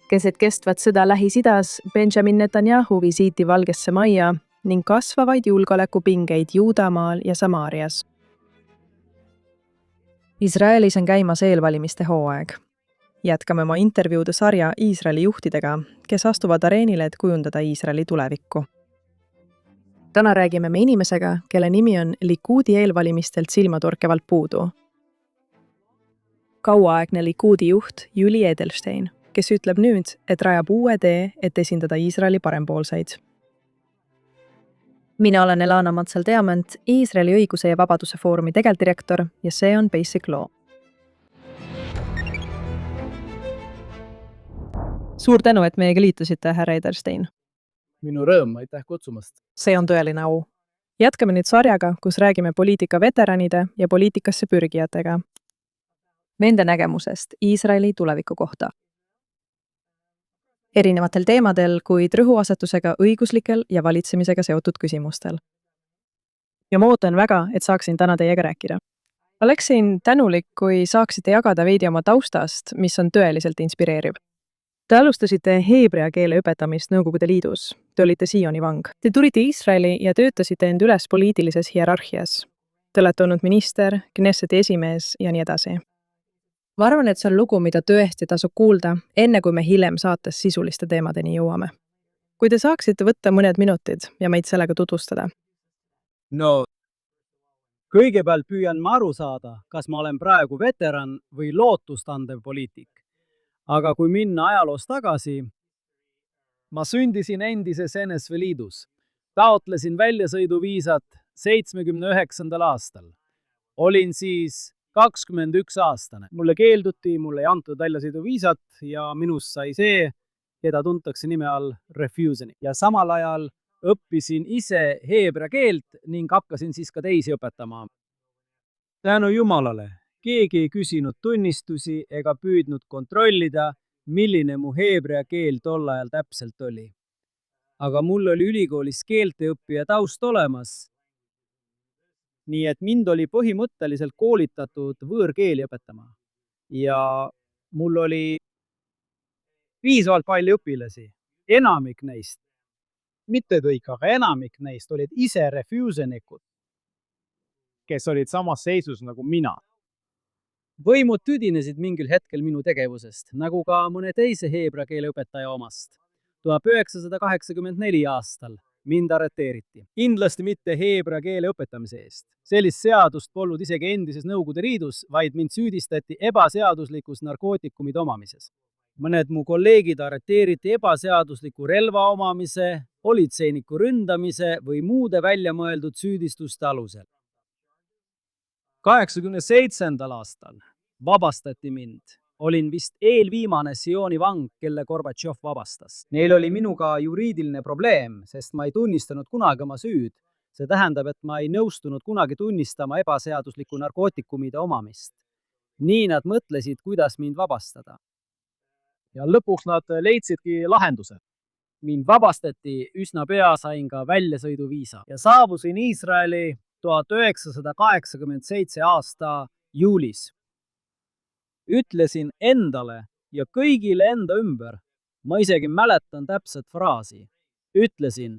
Keset kestvat sõda Lähis-Idas Benjamin Netanyahu visiiti Valgesse Majja ning kasvavaid julgeolekupingeid Juudamaal ja Samaarias. Iisraelis on käimas eelvalimiste hooaeg. Jätkame oma intervjuude sarja Iisraeli juhtidega, kes astuvad areenile, et kujundada Iisraeli tulevikku. Täna räägime me inimesega, kelle nimi on Likudi eelvalimistelt silmatorkevalt puudu. Kauaaegne Likudi juht Yuli Edelstein, kes ütleb nüüd, et rajab uue tee, et esindada Iisraeli parempoolseid. Mina olen Elana Matsel-Diamant, Iisraeli õiguse ja vabaduse foorumi tegevdirektor ja see on Basic Law. Suur tänu, et meiega liitusite, härra Edelstein. Minu rõõm, aitäh kutsumast. See on tõeline au. Jätkame nüüd sarjaga, kus räägime poliitika veteranide ja poliitikasse pürgijatega. Nende nägemusest Iisraeli tuleviku kohta. Erinevatel teemadel, kuid rõhuasetusega õiguslikel ja valitsemisega seotud küsimustel. Ja ma ootan väga, et saaksin täna teiega rääkida. Oleksin tänulik, kui saaksite jagada veidi oma taustast, mis on tõeliselt inspireeriv. Te alustasite heebrea keele õpetamist Nõukogude Liidus. Te olite Sioni vang. Te tulite Iisraeli ja töötasite end üles poliitilises hierarhias. Te olete olnud minister, Knesseti esimees ja nii edasi. Ma arvan, et see on lugu, mida tõesti tasub kuulda, enne kui me hiljem saates sisuliste teemadeni jõuame. Kui te saaksite võtta mõned minutid ja meid sellega tutvustada. No, kõigepealt püüan ma aru saada, kas ma olen praegu veteran või lootustandev poliitik. Aga kui minna ajaloos tagasi, ma sündisin endises NSV Liidus. Taotlesin väljasõiduviisat 79. aastal. Olin siis 21 aastane. Mulle keelduti, mulle ei antud väljasõiduviisat ja minust sai see, keda tuntakse nime all refuseni. Ja samal ajal õppisin ise heebrea keelt ning hakkasin siis ka teisi õpetama. Tänu Jumalale, keegi ei küsinud tunnistusi ega püüdnud kontrollida, milline mu heebrea keel tol ajal täpselt oli. Aga mul oli ülikoolis keelteõppija taust olemas. Nii et mind oli põhimõtteliselt koolitatud võõrkeeli õpetama. Ja mul oli piisavalt palju õpilasi. Enamik neist, mitte kõik, aga enamik neist olid ise refusenikud, kes olid samas seisus nagu mina. Võimud tüdinesid mingil hetkel minu tegevusest, nagu ka mõne teise heebrea keele õpetaja omast. 1984 aastal mind arreteeriti. Kindlasti mitte heebrea keele õpetamise eest. Sellist seadust polnud isegi endises Nõukogude Liidus, vaid mind süüdistati ebaseaduslikus narkootikumide omamises. Mõned mu kolleegid arreteeriti ebaseadusliku relva omamise, politseiniku ründamise või muude väljamõeldud süüdistuste alusel. 87. aastal vabastati mind. Olin vist eelviimane Sioni vang, kelle Gorbatšov vabastas. Neil oli minuga juriidiline probleem, sest ma ei tunnistanud kunagi oma süüd. See tähendab, et ma ei nõustunud kunagi tunnistama ebaseadusliku narkootikumide omamist. Nii nad mõtlesid, kuidas mind vabastada. Ja lõpuks nad leidsidki lahenduse. Mind vabastati, üsna pea sain ka väljasõiduviisa ja saabusin Iisraeli 1987 aasta juulis. Ütlesin endale ja kõigile enda ümber, ma isegi mäletan täpset fraasi. Ütlesin,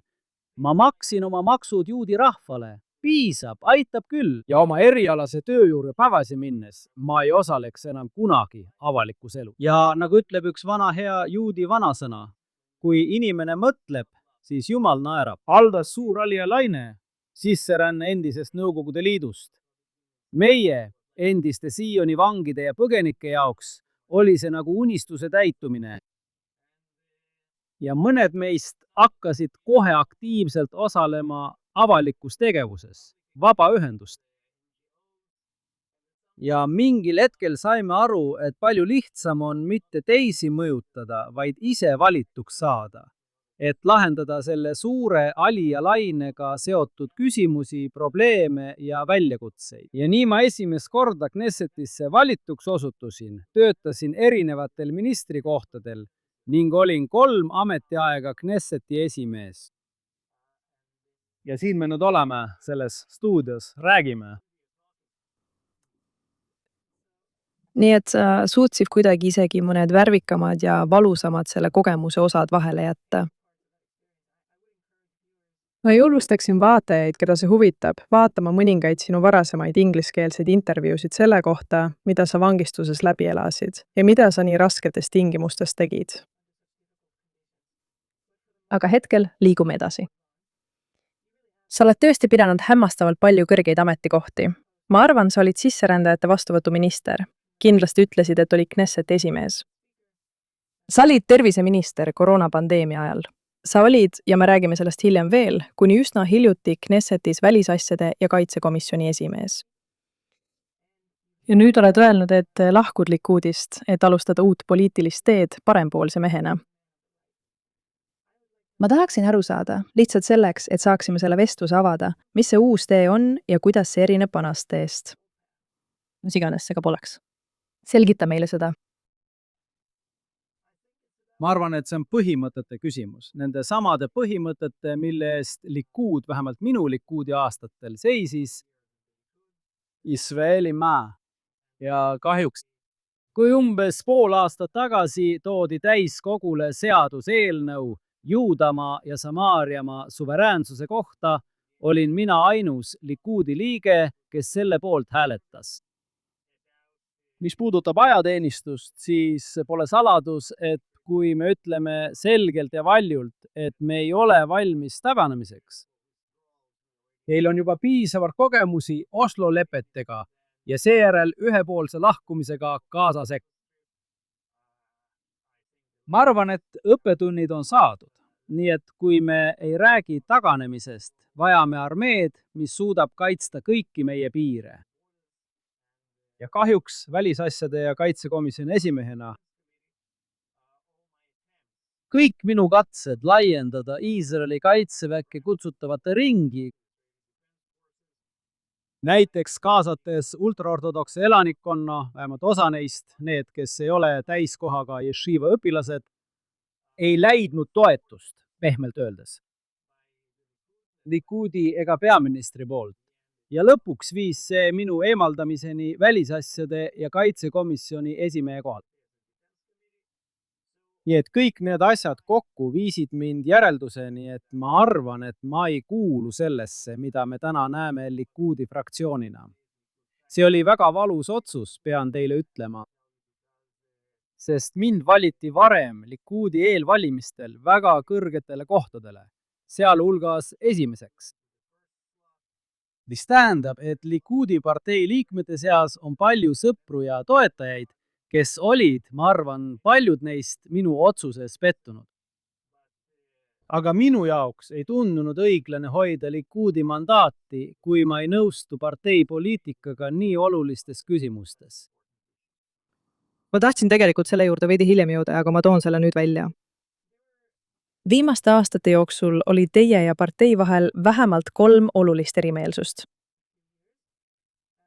ma maksin oma maksud juudi rahvale, piisab, aitab küll. Ja oma erialase töö juurde tagasi minnes, ma ei osaleks enam kunagi avalikus elu. Ja nagu ütleb üks vana hea juudi vanasõna, kui inimene mõtleb, siis Jumal naerab. Aldas suur alijalaine, sisseränne endisest Nõukogude Liidust. Meie endiste Sioni vangide ja põgenike jaoks oli see nagu unistuse täitumine. Ja mõned meist hakkasid kohe aktiivselt osalema avalikus tegevuses, vabaühendust. Ja mingil hetkel saime aru, et palju lihtsam on mitte teisi mõjutada, vaid ise valituks saada. Et lahendada selle suure alijalainega seotud küsimusi, probleeme ja väljakutseid. Ja nii ma esimest korda Knessetisse valituks osutusin, töötasin erinevatel ministrikohtadel ning olin 3 ametiaega Knesseti esimees. Ja siin me nüüd oleme selles stuudios, räägime. nii et sa suutsid kuidagi isegi mõned värvikamad ja valusamad selle kogemuse osad vahele jätta. Ma julgustaksin vaatajaid, keda see huvitab, vaatama mõningaid sinu varasemaid ingliskeelseid intervjuusid selle kohta, mida sa vangistuses läbi elasid ja mida sa nii rasketes tingimustes tegid. Aga hetkel liigume edasi. Sa oled tõesti pidanud hämmastavalt palju kõrgeid ametikohti. Ma arvan, sa olid sisserändajate vastuvõtuminister. Kindlasti ütlesid, et oli Knesseti esimees. Sa olid terviseminister koroonapandeemia ajal. Sa olid, ja me räägime sellest hiljem veel, kuni üsna hiljuti Knessetis välisasjade ja kaitsekomisjoni esimees. Ja nüüd oled öelnud, et lahkud Likudist, et alustada uut poliitilist teed parempoolse mehena. Ma tahaksin aru saada, lihtsalt selleks, et saaksime selle vestluse avada, mis see uus tee on ja kuidas see erineb vanast teest. Mis iganes see ka poleks. Selgita meile seda. Ma arvan, et see on põhimõtete küsimus. Nende samade põhimõtete, mille eest Likud, vähemalt minu Likudi aastatel seisis, Iisraeli maa. Ja kahjuks, kui umbes pool aastat tagasi toodi täiskogule seaduseelnõu Juudamaa ja Samaariamaa suveräänsuse kohta, olin mina ainus Likudi liige, kes selle poolt hääletas. Mis puudutab ajateenistust, siis pole saladus, et kui me ütleme selgelt ja valjult, et me ei ole valmis taganemiseks. Neil on juba piisavalt kogemusi Oslo lepetega ja seejärel ühepoolse lahkumisega kaasasek. Ma arvan, et õppetunnid on saadud, nii et kui me ei räägi taganemisest, vajame armeed, mis suudab kaitsta kõiki meie piire. Ja kahjuks välisasjade ja kaitsekomisjoni esimehena kõik minu katsed laiendada Iisraeli kaitseväkke kutsutavate ringi, näiteks kaasates ultraortodokse elanikkonna, vähemalt osa neist, need, kes ei ole täiskohaga yeshiva õpilased, ei läidnud toetust, pehmelt öeldes, Likudi ega peaministri poolt. Ja lõpuks viis see minu eemaldamiseni välisasjade ja kaitsekomisjoni esimehe kohal. Nii et kõik need asjad kokku viisid mind järelduseni, et ma arvan, et ma ei kuulu sellesse, mida me täna näeme Likudi fraktsioonina. See oli väga valus otsus, pean teile ütlema. Sest mind valiti varem Likudi eelvalimistel väga kõrgetele kohtadele, sealhulgas esimeseks. Mis tähendab, et Likudi partei liikmete seas on palju sõpru ja toetajaid, kes olid, ma arvan, paljud neist minu otsuses pettunud. Aga minu jaoks ei tundunud õiglane hoida Likudi mandaati, kui ma ei nõustu partei poliitikaga nii olulistes küsimustes. Ma tahtsin tegelikult selle juurde veidi hiljem jõuda, aga ma toon selle nüüd välja. Viimaste aastate jooksul oli teie ja partei vahel vähemalt 3 olulist erimeelsust.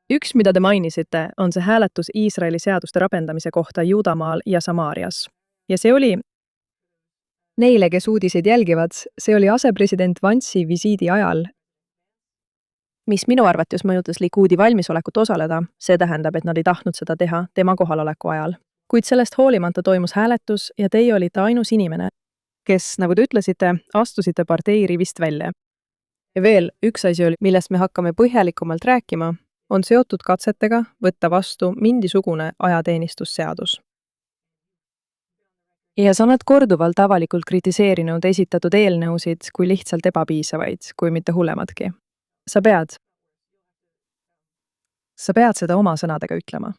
Üks, mida te mainisite, on see hääletus Iisraeli seaduste rakendamise kohta Juudamaal ja Samaarias. Ja see oli, neile, kes uudiseid jälgivad, see oli asepresident Vantsi visiidi ajal, mis minu arvates mõjutas Likudi valmisolekut osaleda, see tähendab, et nad ei tahtnud seda teha tema kohaloleku ajal. Kuid sellest hoolimata toimus hääletus ja teie olite ainus inimene, kes, nagu te ütlesite, astusite partei rivist välja. Ja veel üks asi oli, millest me hakkame põhjalikumalt rääkima, on seotud katsetega võtta vastu mingisugune ajateenistusseadus. Ja sa oled korduvalt avalikult kritiseerinud esitatud eelnõusid kui lihtsalt ebapiisavaid, kui mitte hullemadki. Sa pead seda oma sõnadega ütlema.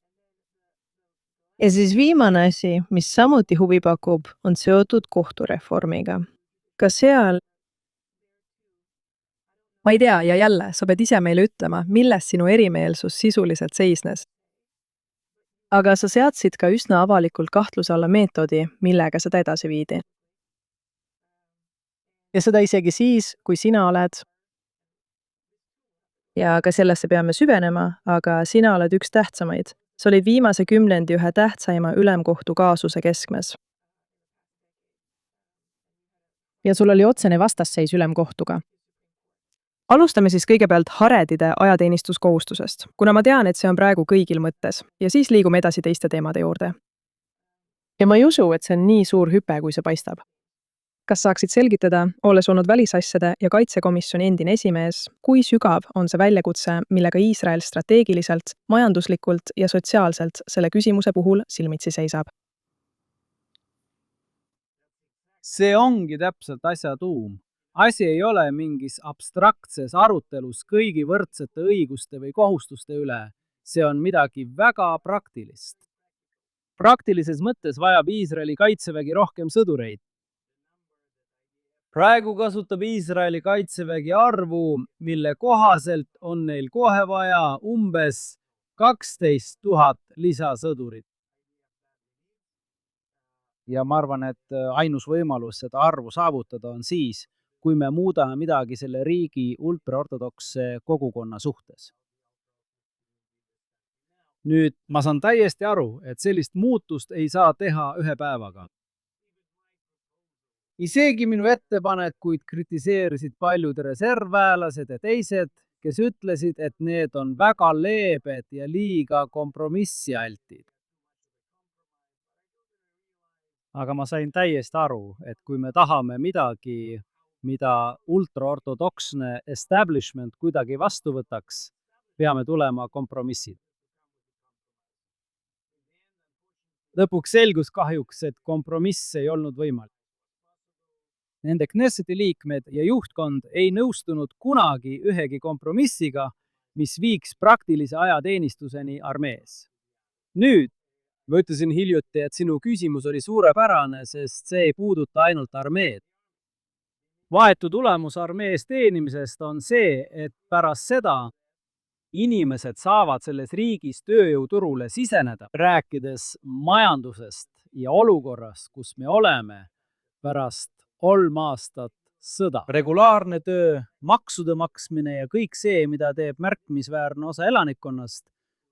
Ja siis viimane asi, mis samuti huvi pakub, on seotud kohtureformiga. Ka seal, ma ei tea, ja jälle, sa pead ise meile ütlema, milles sinu erimeelsus sisuliselt seisnes. Aga sa seadsid ka üsna avalikult kahtluse alla meetodi, millega seda edasi viidi. Ja seda isegi siis, kui sina oled, ja ka sellesse peame süvenema, aga sina oled üks tähtsamaid. See oli viimase kümnendi ühe tähtsaima ülemkohtu kaasuse keskmes. Ja sul oli otsene vastasseis ülemkohtuga. alustame siis kõigepealt haredide ajateenistuskohustusest, kuna ma tean, et see on praegu kõigil mõttes ja siis liigume edasi teiste teemade juurde. Ja ma ei usu, et see on nii suur hüpe, kui see paistab. Kas saaksid selgitada, olles olnud välisasjade ja kaitsekomisjoni endine esimees, kui sügav on see väljakutse, millega Iisrael strateegiliselt, majanduslikult ja sotsiaalselt selle küsimuse puhul silmitsi seisab? See ongi täpselt asja tuum. Asi ei ole mingis abstraktses arutelus kõigi võrdsete õiguste või kohustuste üle. See on midagi väga praktilist. Praktilises mõttes vajab Iisraeli kaitsevägi rohkem sõdureid. Praegu kasutab Iisraeli kaitsevägi arvu, mille kohaselt on neil kohe vaja umbes 12 000 lisasõdurit. Ja ma arvan, et ainus võimalus seda arvu saavutada on siis, kui me muudame midagi selle riigi ultraortodoksse kogukonna suhtes. Nüüd, ma saan täiesti aru, et sellist muutust ei saa teha ühe päevaga. Isegi minu ettepanekuid kritiseerisid paljud reservväelased ja teised, kes ütlesid, et need on väga leebed ja liiga kompromissialtid. Aga ma sain täiesti aru, et kui me tahame midagi, mida ultraortodoksne establishment kuidagi vastu võtaks, peame tulema kompromissid. Lõpuks selgus kahjuks, et kompromiss ei olnud võimalik. Nende Knesseti liikmed ja juhtkond ei nõustunud kunagi ühegi kompromissiga, mis viiks praktilise ajateenistuseni armees. Nüüd, ma ütlesin hiljuti, et sinu küsimus oli suurepärane, sest see ei puuduta ainult armeed. Vahetu tulemus armees teenimisest on see, et pärast seda inimesed saavad selles riigis tööjõuturule siseneda, rääkides majandusest ja olukorrast, kus me oleme pärast 3 aastat sõda. Regulaarne töö, maksude maksmine ja kõik see, mida teeb märkimisväärne osa elanikkonnast,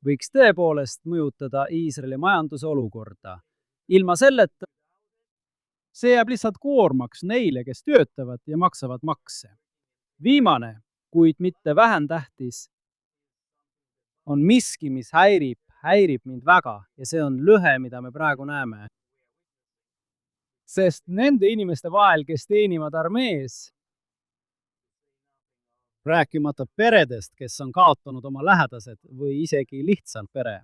võiks tõepoolest mõjutada Iisraeli majanduse olukorda. Ilma selleta see jääb lihtsalt koormaks neile, kes töötavad ja maksavad makse. Viimane, kuid mitte vähem tähtis, on miski, mis häirib mind väga ja see on lõhe, mida me praegu näeme. Sest nende inimeste vahel, kes teenivad armees, rääkimata peredest, kes on kaotanud oma lähedased või isegi lihtsalt pere,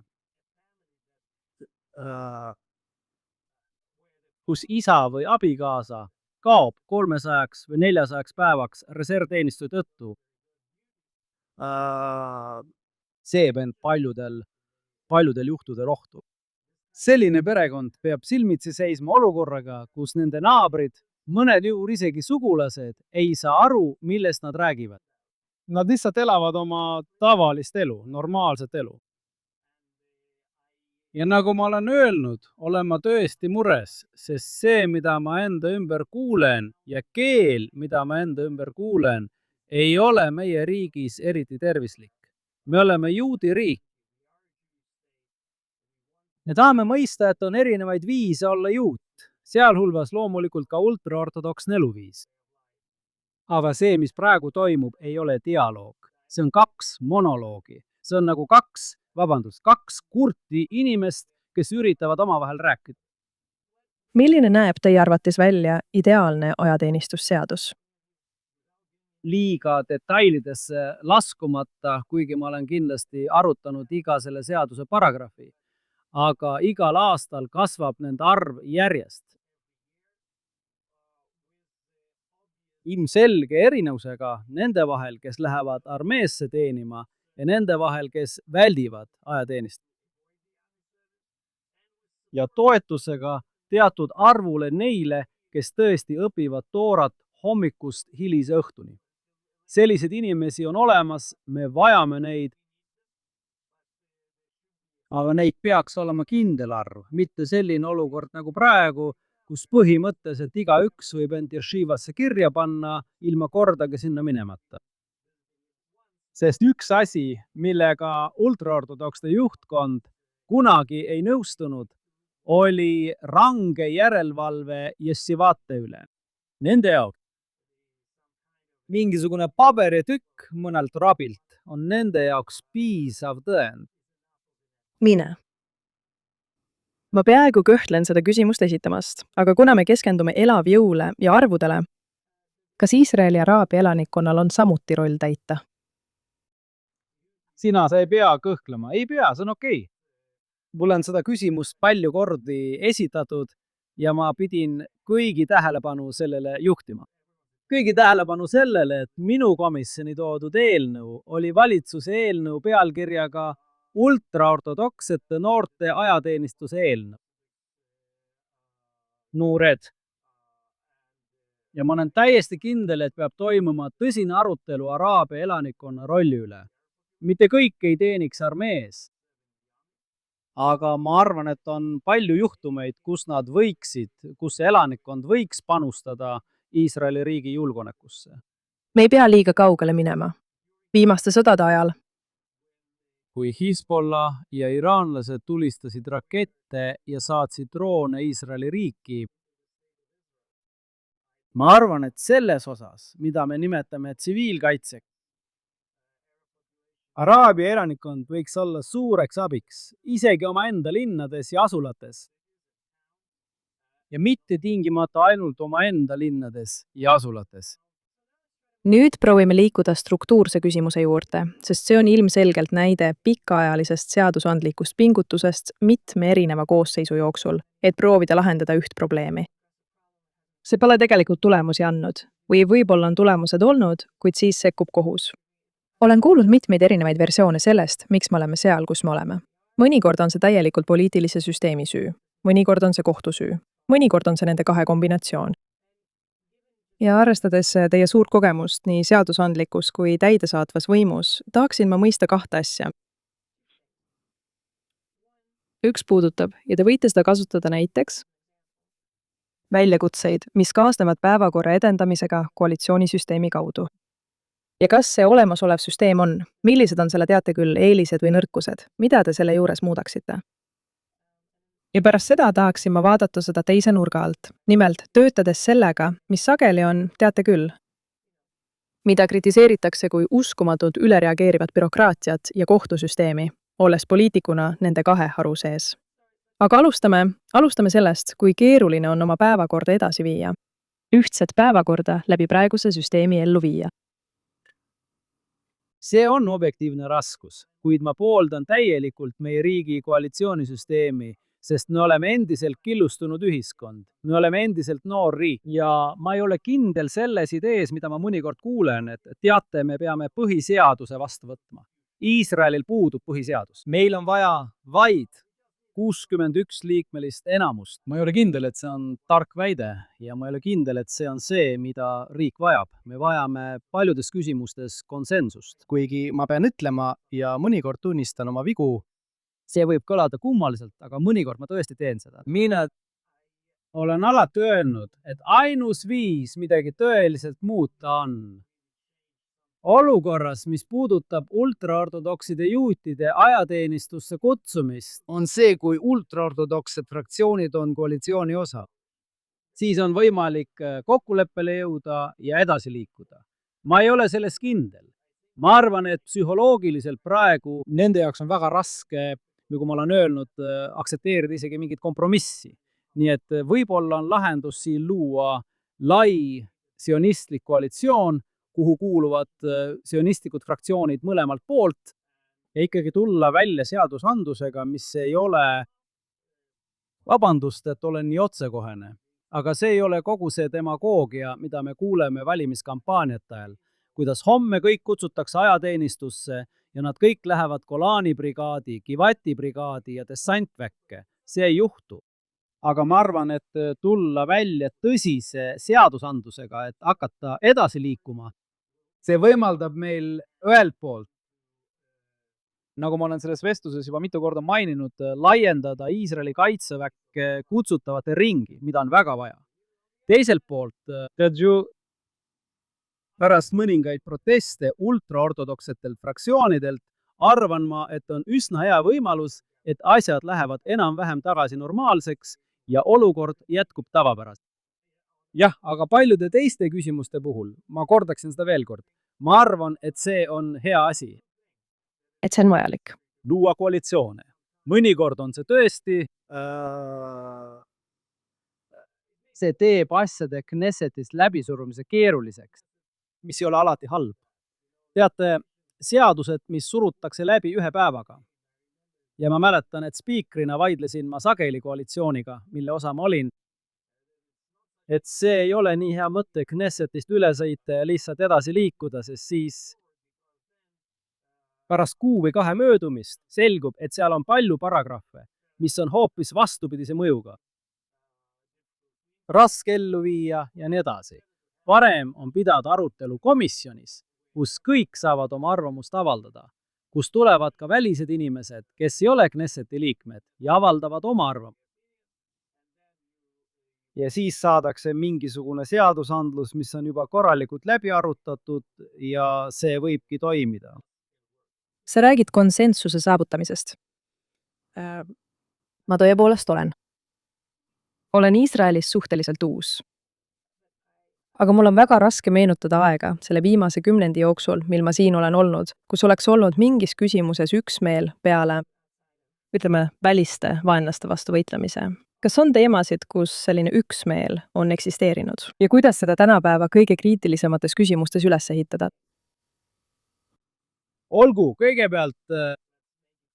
kus isa või abikaasa kaob 300 või 400 päevaks reservteenistuse tõttu, seeb end paljudel juhtudel ohtu. Selline perekond peab silmitsi seisma olukorraga, kus nende naabrid, mõned juhul isegi sugulased, ei saa aru, millest nad räägivad. Nad lihtsalt elavad oma tavalist elu, normaalset elu. Ja nagu ma olen öelnud, olen ma tõesti mures, sest see, mida ma enda ümber kuulen ja keel, mida ma enda ümber kuulen, ei ole meie riigis eriti tervislik. Me oleme juudi riik. Me tahame mõista, et on erinevaid viise olla juut, sealhulgas loomulikult ka ultraortodoksne eluviis. Aga see, mis praegu toimub, ei ole dialoog. See on 2 monoloogi. See on nagu 2 kurti inimest, kes üritavad omavahel rääkida. Milline näeb teie arvates välja ideaalne ajateenistusseadus? Liiga detailidesse laskumata, kuigi ma olen kindlasti arutanud iga selle seaduse paragrahvi. Aga igal aastal kasvab nende arv järjest. Ilmselge erinevusega nende vahel, kes lähevad armeesse teenima ja nende vahel, kes väldivad ajateenistust. Ja toetusega teatud arvule neile, kes tõesti õpivad toorat hommikust hilise õhtuni. Sellised inimesi on olemas, me vajame neid. Aga neid peaks olema kindel arv, mitte selline olukord nagu praegu, kus põhimõtteliselt igaüks võib end jeshivasse kirja panna ilma kordagi sinna minemata. Sest üks asi, millega ultraortodoksne juhtkond kunagi ei nõustunud, oli range järelevalve jeshivate üle. Nende jaoks mingisugune paberitükk mõnelt rabilt on nende jaoks piisav tõend. Mine. Ma peaaegu kõhtlen seda küsimust esitamast, aga kuna me keskendume elavjõule ja arvudele, kas Iisraeli araabia elanikkonnal on samuti roll täita? Sa ei pea kõhklema. Ei pea, see on okei. Mulle on seda küsimust palju kordi esitatud ja ma pidin kõigi tähelepanu sellele juhtima. Kõigi tähelepanu sellele, et minu komisjoni toodud eelnõu oli valitsuse eelnõu pealkirjaga ultraortodoksete noorte ajateenistuse eelnõu. Noored. Ja ma olen täiesti kindel, et peab toimuma tõsine arutelu araabia elanikkonna rolli üle. Mitte kõik ei teeniks armees. Aga ma arvan, et on palju juhtumeid, kus see elanikkond võiks panustada Iisraeli riigi julgeolekusse. Me ei pea liiga kaugele minema. Viimaste sõdade ajal. Kui Hezbollah ja iraanlased tulistasid rakette ja saatsid droone Iisraeli riiki, ma arvan, et selles osas, mida me nimetame tsiviilkaitseks, araabia elanikkond võiks olla suureks abiks, isegi omaenda linnades ja asulates. Ja mitte tingimata ainult omaenda linnades ja asulates. Nüüd proovime liikuda struktuurse küsimuse juurde, sest see on ilmselgelt näide pikaajalisest seadusandlikust pingutusest mitme erineva koosseisu jooksul, et proovida lahendada üht probleemi. See pole tegelikult tulemusi andnud või võib-olla on tulemused olnud, kuid siis sekkub kohus. Olen kuulnud mitmeid erinevaid versioone sellest, miks me oleme seal, kus me oleme. Mõnikord on see täielikult poliitilise süsteemi süü, mõnikord on see kohtu süü, mõnikord on see nende kahe kombinatsioon. Ja arvestades teie suurt kogemust nii seadusandlikus kui täidesaatvas võimus, tahaksin ma mõista kahte asja. Üks puudutab, ja te võite seda kasutada näiteks, väljakutseid, mis kaasnevad päevakorra edendamisega koalitsioonisüsteemi kaudu. Ja kas see olemasolev süsteem on? Millised on selle teate küll eelised või nõrkused? Mida te selle juures muudaksite? Ja pärast seda tahaksin ma vaadata seda teise nurga alt. Nimelt, töötades sellega, mis sageli on, teate küll, mida kritiseeritakse kui uskumatult ülereageerivat bürokraatiat ja kohtusüsteemi, olles poliitikuna nende kahe haru sees. Aga alustame sellest, kui keeruline on oma päevakorda edasi viia. Ühtset päevakorda läbi praeguse süsteemi ellu viia. See on objektiivne raskus, kuid ma pooldan täielikult meie riigi koalitsioonisüsteemi, sest me oleme endiselt killustunud ühiskond. Me oleme endiselt noor riik ja ma ei ole kindel selles idees, mida ma mõnikord kuulen, et teate, me peame põhiseaduse vastu võtma. Iisraelil puudub põhiseadus. Meil on vaja vaid 61 liikmelist enamust. Ma ei ole kindel, et see on tark väide ja ma ei ole kindel, et see on see, mida riik vajab. Me vajame paljudes küsimustes konsensust. Kuigi ma pean ütlema ja mõnikord tunnistan oma vigu, see võib kõlada kummaliselt, aga mõnikord ma tõesti teen seda. Mina olen alati öelnud, et ainus viis midagi tõeliselt muuta on olukorras, mis puudutab ultraortodokside juutide ajateenistusse kutsumist, on see, kui ultraortodoksed fraktsioonid on koalitsiooni osa. Siis on võimalik kokkuleppele jõuda ja edasi liikuda. Ma ei ole selles kindel. Ma arvan, et psühholoogiliselt praegu nende jaoks on väga raske, nagu ma olen öelnud, aksepteerida isegi mingit kompromissi. Nii et võib-olla on lahendus siin luua lai sionistlik koalitsioon, kuhu kuuluvad sionistlikud fraktsioonid mõlemalt poolt ja ikkagi tulla välja seadusandlusega, mis ei ole, vabandust, et olen nii otsekohene, aga see ei ole kogu see demagoogia, mida me kuuleme valimiskampaaniate ajal, kuidas homme kõik kutsutakse ajateenistusse ja nad kõik lähevad Golani brigaadi, Givati brigaadi ja dessantväkke. See ei juhtu. Aga ma arvan, et tulla välja tõsise seadusandlusega, et hakata edasi liikuma, see võimaldab meil ühelt poolt, nagu ma olen selles vestluses juba mitu korda maininud, laiendada Iisraeli kaitseväkke kutsutavate ringi, mida on väga vaja. Teiselt poolt, pärast mõningaid proteste ultraortodoksetelt fraktsioonidelt arvan ma, et on üsna hea võimalus, et asjad lähevad enam-vähem tagasi normaalseks ja olukord jätkub tavapärast. jah, aga paljude teiste küsimuste puhul ma kordaksin seda veel kord. Ma arvan, et see on hea asi. Et see on vajalik. Luua koalitsioone. Mõnikord on see tõesti see teeb asjade Knessetist läbisurumise keeruliseks, mis ei ole alati halb. Teate, seadused, mis surutakse läbi ühe päevaga. Ja ma mäletan, et spiikrina vaidlesin ma sageli koalitsiooniga, mille osa ma olin, et see ei ole nii hea mõte Knessetist üle sõita ja lihtsalt edasi liikuda, sest siis pärast 1 või 2 möödumist selgub, et seal on palju paragrahve, mis on hoopis vastupidise mõjuga. Raske ellu viia ja nii edasi. Parem on pidada arutelu komisjonis, kus kõik saavad oma arvamust avaldada, kus tulevad ka välised inimesed, kes ei ole Knesseti liikmed ja avaldavad oma arvamust. Ja siis saadakse mingisugune seadusandlus, mis on juba korralikult läbi arutatud ja see võibki toimida. Sa räägid konsensuse saavutamisest. Ma tõepoolest olen. Olen Iisraelis suhteliselt uus. Aga mul on väga raske meenutada aega selle viimase 10 jooksul, mil ma siin olen olnud, kus oleks olnud mingis küsimuses üksmeel peale, ütleme, väliste vaenlaste vastu võitlemise. Kas on teemasid, kus selline üksmeel on eksisteerinud? Ja kuidas seda tänapäeva kõige kriitilisemates küsimustes üles ehitada? Olgu, kõigepealt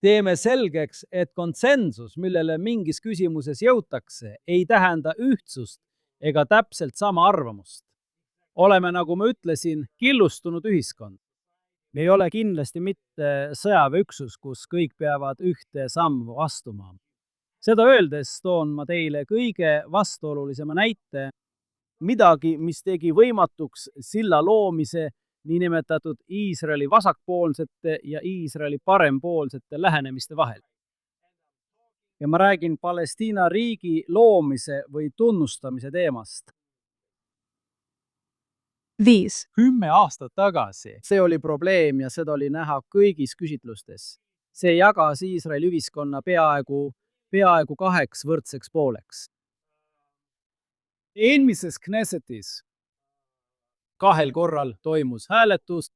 teeme selgeks, et konsensus, millele mingis küsimuses jõutakse, ei tähenda ühtsust ega täpselt sama arvamust. Oleme, nagu ma ütlesin, killustunud ühiskond. Me ei ole kindlasti mitte sõjaväeüksus, kus kõik peavad ühte sammu astuma. Seda öeldes toon ma teile kõige vastuolulisema näite, midagi, mis tegi võimatuks silla loomise niinimetatud Iisraeli vasakpoolsete ja Iisraeli parempoolsete lähenemiste vahel. Ja ma räägin Palestiina riigi loomise või tunnustamise teemast. 5. 10 aastat tagasi see oli probleem ja seda oli näha kõigis küsitlustes. See jagas Iisraeli ühiskonna peaaegu 2 võrdseks pooleks. Eelmises Knessetis 2 korral toimus hääletus.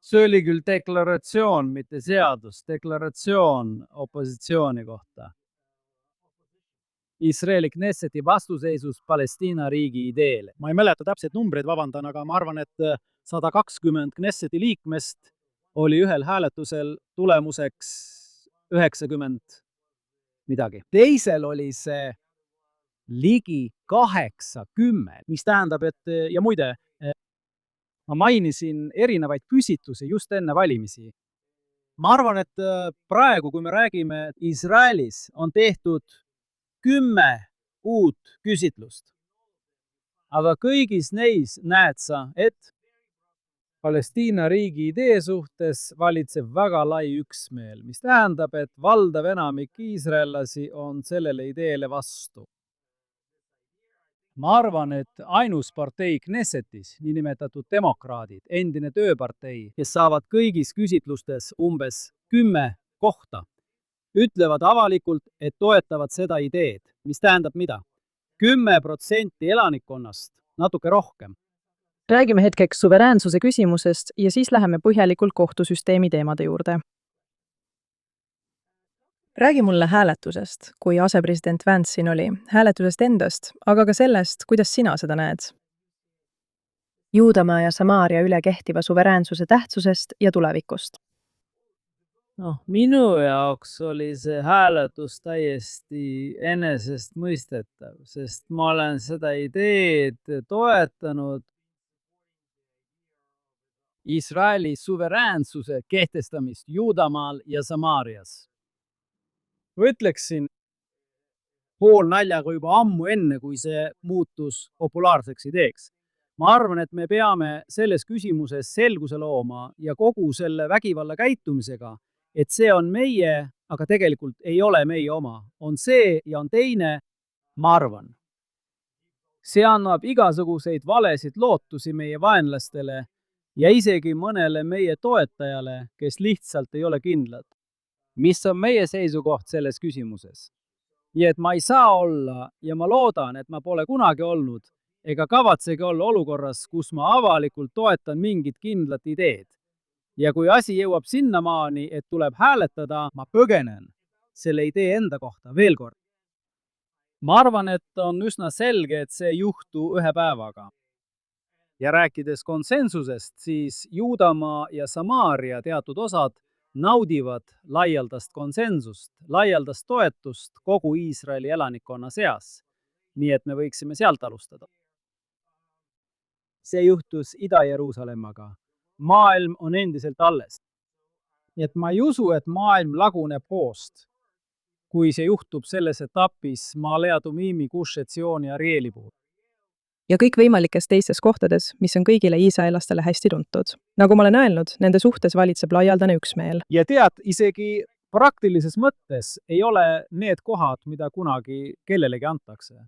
See oli küll deklaratsioon, mitte seadus, deklaratsioon opositsiooni kohta. Iisraeli Knesseti vastuseisus Palestiina riigi ideele. Ma ei mäleta täpseid numbreid, vabandan, aga ma arvan, et 120 Knesseti liikmest oli ühel hääletusel tulemuseks 90 midagi. Teisel oli see ligi 80, mis tähendab, et ja muide, ma mainisin erinevaid küsitlusi just enne valimisi. Ma arvan, et praegu, kui me räägime Iisraelis, on tehtud 10 uut küsitlust. Aga kõigis neis näed sa, et Palestiina riigi idee suhtes valitseb väga lai üksmeel, mis tähendab, et valdav enamik iisraellasi on sellele ideele vastu. Ma arvan, et ainus partei Knessetis, niinimetatud demokraadid, endine tööpartei, kes saavad kõigis küsitlustes umbes 10 kohta, ütlevad avalikult, et toetavad seda ideed, mis tähendab mida? 10% elanikkonnast, natuke rohkem. Räägime hetkeks suveräänsuse küsimusest ja siis läheme põhjalikult kohtusüsteemi teemade juurde. Räägi mulle hääletusest, kui asepresident Vance siin oli, hääletusest endast, aga ka sellest, kuidas sina seda näed? Juudamaa ja Samaaria üle kehtiva suveräänsuse tähtsusest ja tulevikust. Minu jaoks oli see hääletus täiesti enesestmõistetav, sest ma olen seda ideed toetanud Iisraeli suveräänsuse kehtestamist Juudamaal ja Samaarias. Ma ütleksin poolnaljaga juba ammu enne, kui see muutus populaarseks ideeks. Ma arvan, et me peame selles küsimuses selguse looma ja kogu selle vägivalla käitumisega, et see on meie, aga tegelikult ei ole meie oma. On see ja on teine, ma arvan. See annab igasuguseid valesid lootusi meie vaenlastele ja isegi mõnele meie toetajale, kes lihtsalt ei ole kindlad. Mis on meie seisukoht selles küsimuses? nii et ma ei saa olla ja ma loodan, et ma pole kunagi olnud ega kavatsegi olla olukorras, kus ma avalikult toetan mingit kindlat ideed. Ja kui asi jõuab sinnamaani, et tuleb hääletada, ma põgenen selle idee enda kohta veel kord. Ma arvan, et on üsna selge, et see ei juhtu ühe päevaga. Ja rääkides konsensusest, siis Juudamaa ja Samaaria teatud osad naudivad laialdast konsensust, laialdast toetust kogu Iisraeli elanikkonna seas. Nii et me võiksime sealt alustada. See juhtus Ida-Jeruusalemmaga. Maailm on endiselt alles. Nii et ma ei usu, et maailm laguneb hoost, kui see juhtub selles etapis Maalea Tumiimi, Gush Etzioni ja Arieli puhul. Ja kõikvõimalikes teistes kohtades, mis on kõigile iisraellastele hästi tuntud. Nagu ma olen öelnud, nende suhtes valitseb laialdane üksmeel. Ja tead, isegi praktilises mõttes ei ole need kohad, mida kunagi kellelegi antakse.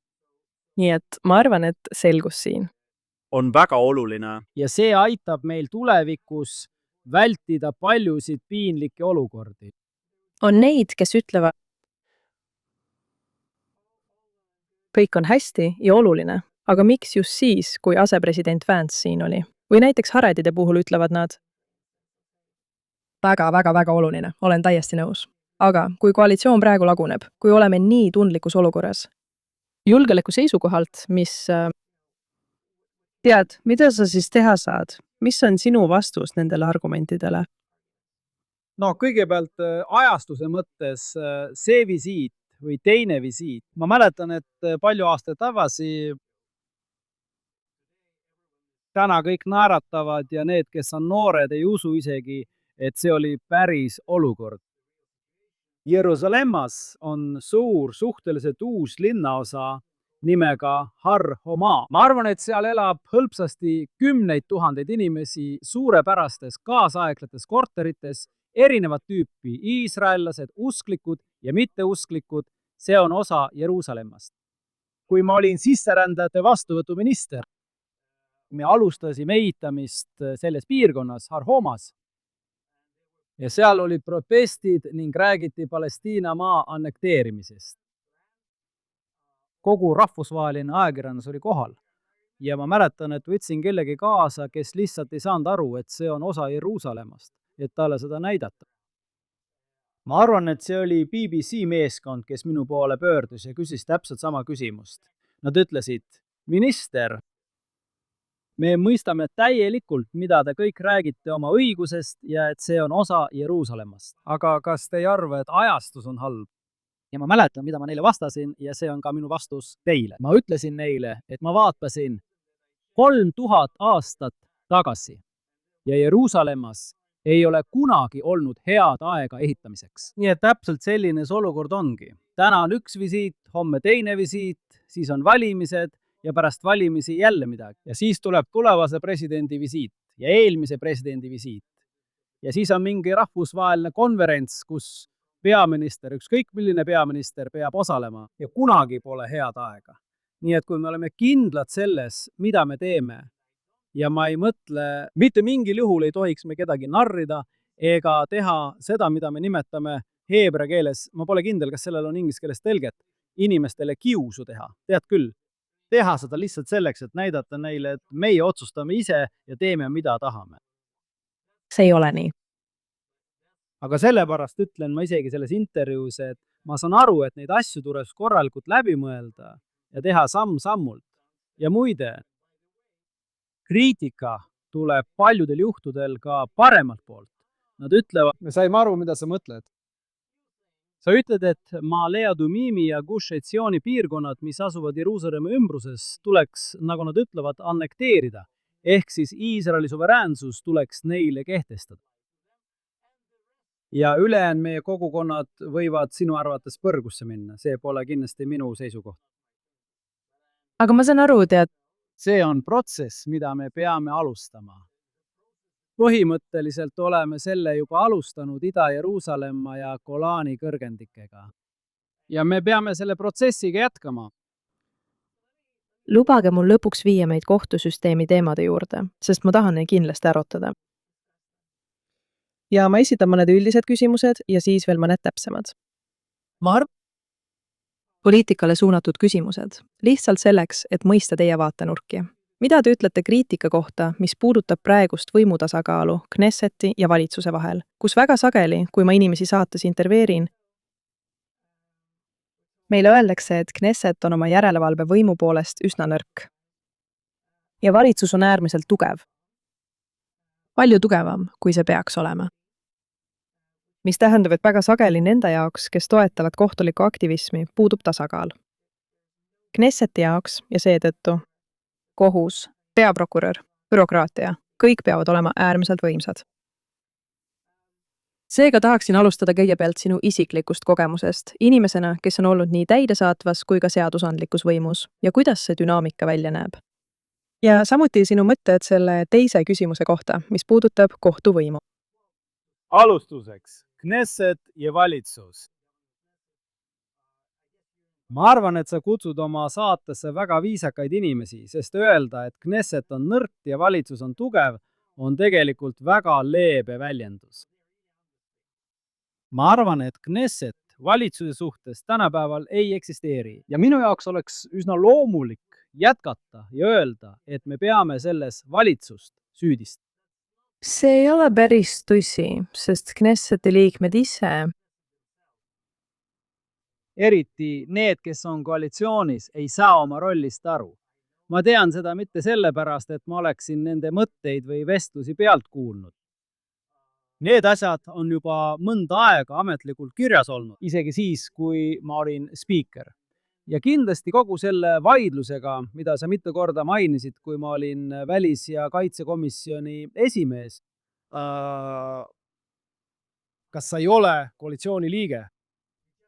Nii et ma arvan, et selgus siin. On väga oluline. Ja see aitab meil tulevikus vältida paljusid piinlikke olukordi. On neid, kes ütlevad, kõik on hästi ja oluline, aga miks just siis, kui asepresident Vance siin oli? Või näiteks Haredide puhul ütlevad nad, väga oluline, olen täiesti nõus. Aga kui koalitsioon praegu laguneb, kui oleme nii tundlikus olukorras, julgeoleku seisukohalt, mis tead, mida sa siis teha saad? Mis on sinu vastus nendele argumentidele? No kõigepealt ajastuse mõttes see visiit või teine visiit. Ma mäletan, et palju aastaid tagasi täna kõik naeratavad ja need, kes on noored, ei usu isegi, et see oli päris olukord. Jeruusalemmas on suur, suhteliselt uus linnaosa nimega Har Homa. Ma arvan, et seal elab hõlpsasti 10 000 inimesi suurepärastes kaasaeglates korterites, erinevat tüüpi iisraellased, usklikud ja mitteusklikud, see on osa Jeruusalemmast. Kui ma olin sisserändajate vastuvõtuminister, me alustasime ehitamist selles piirkonnas, Har Homas, ja seal olid protestid ning räägiti Palestiina maa annekteerimisest. Kogu rahvusvaheline ajakirjandus oli kohal ja ma mäletan, et võtsin kellegi kaasa, kes lihtsalt ei saanud aru, et see on osa Jeruusalemmast, et talle seda näidata. Ma arvan, et see oli BBC meeskond, kes minu poole pöördus ja küsis täpselt sama küsimust. Nad ütlesid, minister, me mõistame täielikult, mida te kõik räägite oma õigusest ja et see on osa Jeruusalemmast. Aga kas te ei arva, et ajastus on halb? Ja ma mäletan, mida ma neile vastasin ja see on ka minu vastus teile. Ma ütlesin neile, et ma vaatasin 3000 aastat tagasi ja Jeruusalemmas ei ole kunagi olnud head aega ehitamiseks. Nii et täpselt selline see olukord ongi. Täna on üks visiit, homme teine visiit, siis on valimised ja pärast valimisi jälle midagi. Ja siis tuleb tulevase presidendi visiit ja eelmise presidendi visiit. Ja siis on mingi rahvusvaheline konverents, kus peaminister, ükskõik milline peaminister peab osalema ja kunagi pole head aega. Nii et kui me oleme kindlad selles, mida me teeme, ja ma ei mõtle, mitte mingil juhul ei tohiks me kedagi narrida ega teha seda, mida me nimetame heebrea keeles, ma pole kindel, kas sellel on inglise keeles tõlget, inimestele kiusu teha. Tead küll, teha seda lihtsalt selleks, et näidata neile, et meie otsustame ise ja teeme, mida tahame. See ei ole nii. Aga sellepärast ütlen ma isegi selles intervjuus, et ma saan aru, et neid asju tuleb korralikult läbi mõelda ja teha samm-sammult. Ja muide, kriitika tuleb paljudel juhtudel ka paremalt poolt. Nad ütlevad, me saime aru, mida sa mõtled. Sa ütled, et Maalea Tumiimi ja Gush Etzioni piirkonnad, mis asuvad Jeruusalemma ümbruses, tuleks, nagu nad ütlevad, annekteerida. Ehk siis Iisraeli suveräänsus tuleks neile kehtestada. Ja ülejäänud meie kogukonnad võivad sinu arvates põrgusse minna. See pole kindlasti minu seisukoht. Aga ma saan aru, tead, see on protsess, mida me peame alustama. Põhimõtteliselt oleme selle juba alustanud Ida-Jeruusalemma ja Golani kõrgendikega. Ja me peame selle protsessiga jätkama. lubage mul lõpuks viia meid kohtusüsteemi teemade juurde, sest ma tahan neid kindlasti arutada. Ja ma esitan mõned üldised küsimused ja siis veel mõned täpsemad. Ma arvan, poliitikale suunatud küsimused, lihtsalt selleks, et mõista teie vaatenurki. Mida te ütlete kriitika kohta, mis puudutab praegust võimutasakaalu Knesseti ja valitsuse vahel, kus väga sageli, kui ma inimesi saates intervjueerin, meile öeldakse, et Knesset on oma järelevalve võimu poolest üsna nõrk. Ja valitsus on äärmiselt tugev. Palju tugevam, kui see peaks olema. Mis tähendab, et väga sageli nende jaoks, kes toetavad kohtulikku aktivismi, puudub tasakaal. Knesseti jaoks ja seetõttu kohus, peaprokurör, bürokraatia, kõik peavad olema äärmiselt võimsad. Seega tahaksin alustada kõigepealt sinu isiklikust kogemusest, inimesena, kes on olnud nii täidesaatvas kui ka seadusandlikus võimus ja kuidas see dünaamika välja näeb. Ja samuti sinu mõtted selle teise küsimuse kohta, mis puudutab kohtuvõimu. Alustuseks, Knesset ja valitsus. Ma arvan, et sa kutsud oma saatesse väga viisakaid inimesi, sest öelda, et Knesset on nõrk ja valitsus on tugev, on tegelikult väga leebe väljendus. Ma arvan, et Knesset valitsuse suhtes tänapäeval ei eksisteeri ja minu jaoks oleks üsna loomulik jätkata ja öelda, et me peame selles valitsust süüdistama. See ei ole päris tõsi, sest Knesseti liikmed ise Eriti need, kes on koalitsioonis, ei saa oma rollist aru. Ma tean seda mitte sellepärast, et ma oleksin nende mõtteid või vestlusi pealt kuulnud. Need asjad on juba mõnda aega ametlikult kirjas olnud, isegi siis, kui ma olin spiiker. Ja kindlasti kogu selle vaidlusega, mida sa mitu korda mainisid, kui ma olin välis- ja kaitsekomisjoni esimees, kas sa ei ole koalitsiooni liige?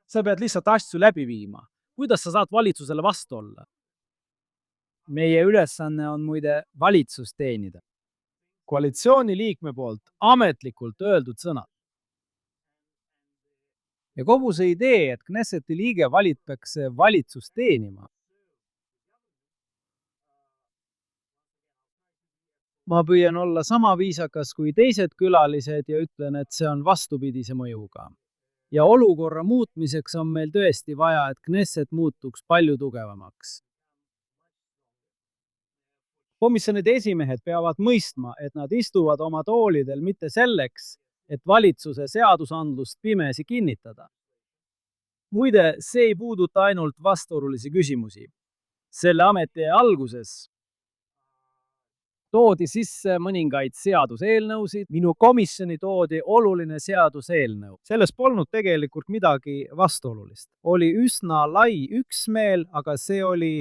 Sa pead lihtsalt asju läbi viima. Kuidas sa saad valitsusele vastu olla? Meie ülesanne on muide valitsust teenida. Koalitsiooni liikme poolt ametlikult öeldud sõnad. Ja kogu see idee, et Knesseti liige valitakse valitsust teenima. Ma püüan olla sama viisakas kui teised külalised ja ütlen, et see on vastupidise mõjuga. Ja olukorra muutmiseks on meil tõesti vaja, et Knesset muutuks palju tugevamaks. Komisjonide esimehed peavad mõistma, et nad istuvad oma toolidel mitte selleks, et valitsuse seadusandlust pimesi kinnitada. Muide, see ei puuduta ainult vastuolulisi küsimusi. Selle ametiaja alguses toodi sisse mõningaid seaduseelnõusid. Minu komisjoni toodi oluline seaduseelnõu. Selles polnud tegelikult midagi vastuolulist. Oli üsna lai üksmeel, aga see oli,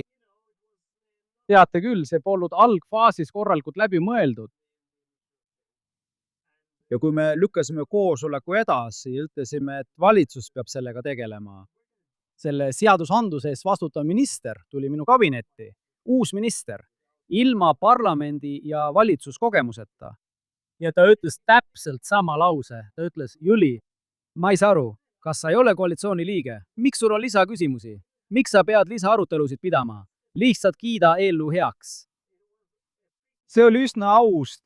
teate küll, see polnud algfaasis korralikult läbi mõeldud. Ja kui me lükkasime koosoleku edasi ja ütlesime, et valitsus peab sellega tegelema, selle seadusandluse eest vastutav minister tuli minu kabinetti, uus minister, ilma parlamendi ja valitsuskogemuseta. Ja ta ütles täpselt sama lause. Ta ütles, Jüli, ma ei saa aru, kas sa ei ole koalitsiooni liige? Miks sul on lisaküsimusi? Miks sa pead lisaarutelusid pidama? Lihtsalt kiida eelnõu heaks. See oli üsna aus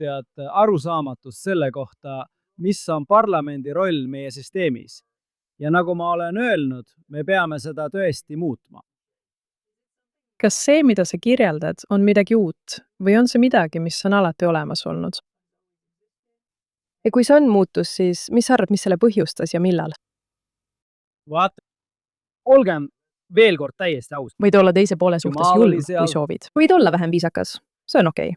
arusaamatus selle kohta, mis on parlamendi roll meie süsteemis. Ja nagu ma olen öelnud, me peame seda tõesti muutma. Kas see, mida sa kirjeldad, on midagi uut või on see midagi, mis on alati olemas olnud? Ja kui see on muutus, siis mis sa arvad, mis selle põhjustas ja millal? Vaata, olgem veel kord täiesti aus. Võid olla teise poole suhtes julm, kui soovid. Võid olla vähem viisakas. See on okei.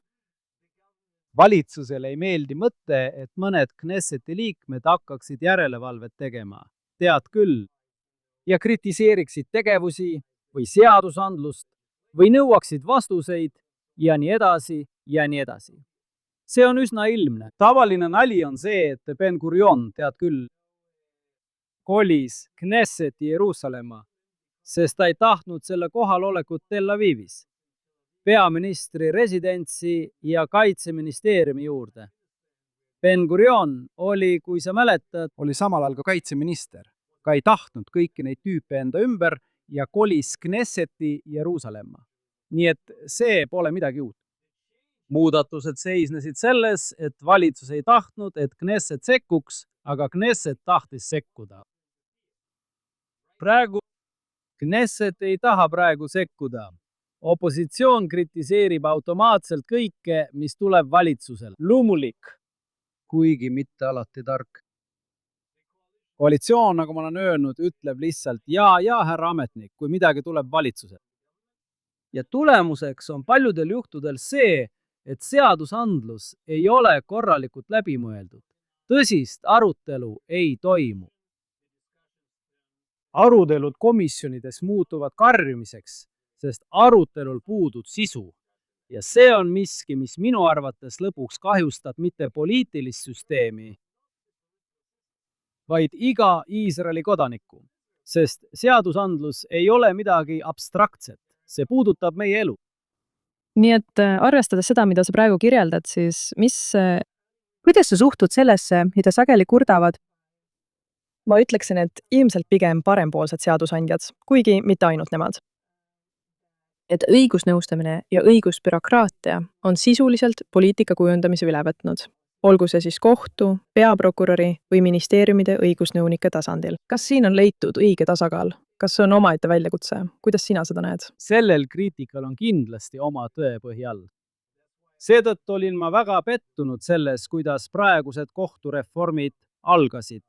Valitsusele ei meeldi mõte, et mõned Knesseti liikmed hakkaksid järelevalvet tegema. Tead küll. Ja kritiseeriksid tegevusi või seadusandlust või nõuaksid vastuseid ja nii edasi ja nii edasi. See on üsna ilmne. Tavaline nali on see, et Ben-Gurion, tead küll, kolis Knesseti Jeruusalemma, sest ta ei tahtnud selle kohalolekut Tel Avivis, peaministri residentsi ja kaitseministeeriumi juurde. Ben-Gurion oli, kui sa mäletad, oli samal ajal ka kaitseminister. Ka ei tahtnud kõiki neid tüüpe enda ümber ja kolis Knesseti Jeruusalemma. Nii et see pole midagi uut. Muudatused seisnesid selles, et valitsus ei tahtnud, et Knesset sekkuks, aga Knesset tahtis sekkuda. Praegu Knesset ei taha praegu sekkuda. Opositsioon kritiseerib automaatselt kõike, mis tuleb valitsusel. Loomulik, kuigi mitte alati tark. Koalitsioon, nagu ma olen öelnud, ütleb lihtsalt ja, härra ametnik, kui midagi tuleb valitsusel. Ja tulemuseks on paljudel juhtudel see, et seadusandlus ei ole korralikult läbi mõeldud. Tõsist arutelu ei toimu. Arutelud komisjonides muutuvad karjumiseks, sest arutelul puudub sisu. Ja see on miski, mis minu arvates lõpuks kahjustab mitte poliitilist süsteemi, vaid iga Iisraeli kodanikku. Sest seadusandlus ei ole midagi abstraktset. See puudutab meie elu. Nii et arvestades seda, mida sa praegu kirjeldad, siis kuidas sa suhtud sellesse, mida sageli kurdavad? Ma ütleksin, et ilmselt pigem parempoolsed seadusandjad, kuigi mitte ainult nemad. Et õigusnõustamine ja õigusbürokraatia on sisuliselt poliitika kujundamise üle võtnud, olgu see siis kohtu, peaprokuröri või ministeeriumide õigusnõunike tasandil. Kas siin on leitud õige tasakaal? Kas see on omaette väljakutse? Kuidas sina seda näed? Sellel kriitikal on kindlasti oma tõepõhi all. Seetõttu olin ma väga pettunud selles, kuidas praegused kohtureformid algasid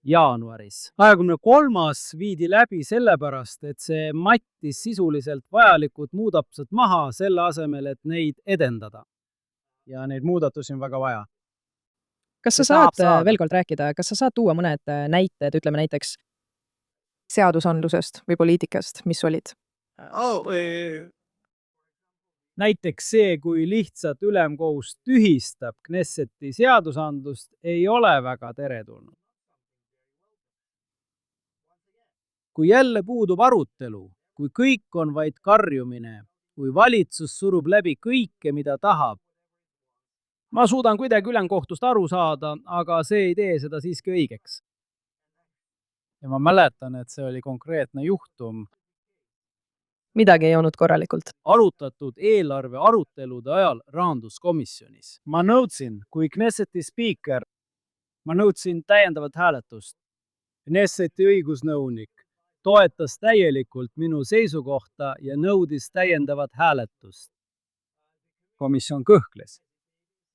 jaanuaris. 23. viidi läbi sellepärast, et see mattis sisuliselt vajalikud muudatused maha selle asemel, et neid edendada. Ja neid muudatusi on väga vaja. Kas sa saad veel kord rääkida, kas sa saad tuua mõned näited, ütleme näiteks seadusandlusest või poliitikast, mis olid? Näiteks see, kui lihtsalt ülemkohus tühistab Knesseti seadusandlust, ei ole väga teretulnud. Kui jälle puudub arutelu, kui kõik on vaid karjumine, kui valitsus surub läbi kõike, mida tahab, ma suudan kuidagi ülemkohtust aru saada, aga see ei tee seda siiski õigeks. Ja ma mäletan, et see oli konkreetne juhtum. Midagi ei olnud korralikult. Arutatud eelarve arutelude ajal rahanduskomisjonis. Ma nõudsin, kui Knesseti spiiker, ma nõudsin täiendavat hääletust. Knesseti õigusnõunik toetas täielikult minu seisukohta ja nõudis täiendavat hääletust. Komisjon kõhkles.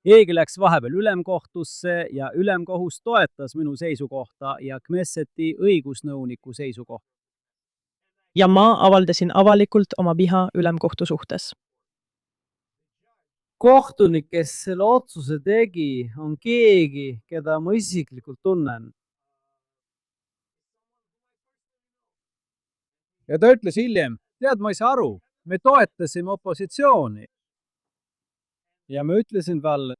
Keegi läks vahepeal ülemkohtusse ja ülemkohus toetas minu seisukohta ja Knesseti õigusnõuniku seisukohta. Ja ma avaldasin avalikult oma viha ülemkohtu suhtes. Kohtunik, kes selle otsuse tegi, on keegi, keda ma isiklikult tunnen. Ja ta ütles hiljem, tead, ma ei saa aru, me toetasime opositsiooni. Ja ma ütlesin talle,